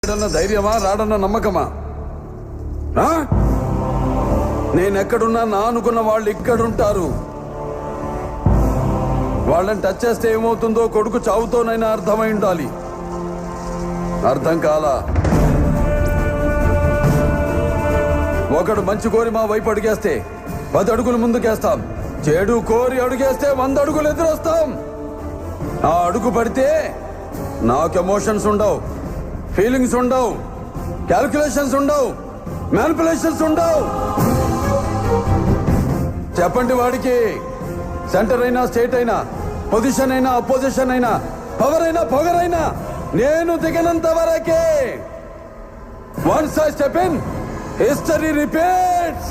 లేడన్న ధైర్యమా, రాడన్న నమ్మకమా? నేనెక్కడున్నా నా అనుకున్న వాళ్ళు ఇక్కడుంటారు. వాళ్ళని టచ్ చేస్తే ఏమవుతుందో కొడుకు చావుతోనైనా అర్థమై ఉండాలి. అర్థం కాలా? ఒకడు మంచి కోరి మా వైపు అడుగేస్తే 10 అడుగులు ముందుకేస్తాం. చెడు కోరి అడుగేస్తే 100 అడుగులు ఎదురొస్తాం. ఆ అడుగు పడితే నాకు ఎమోషన్స్ ఉండవు, ఫీలింగ్స్ ఉండవు, క్యాల్కులేషన్స్ ఉండవు, మ్యానిపులేషన్స్ ఉండవు. చెప్పండి వాడికి. సెంటర్ అయినా, స్టేట్ అయినా, పొజిషన్ అయినా, అపోజిషన్ అయినా, పవర్ అయినా, పొగరైనా నేను దిగనంత వరకే. Once I step in, history repeats.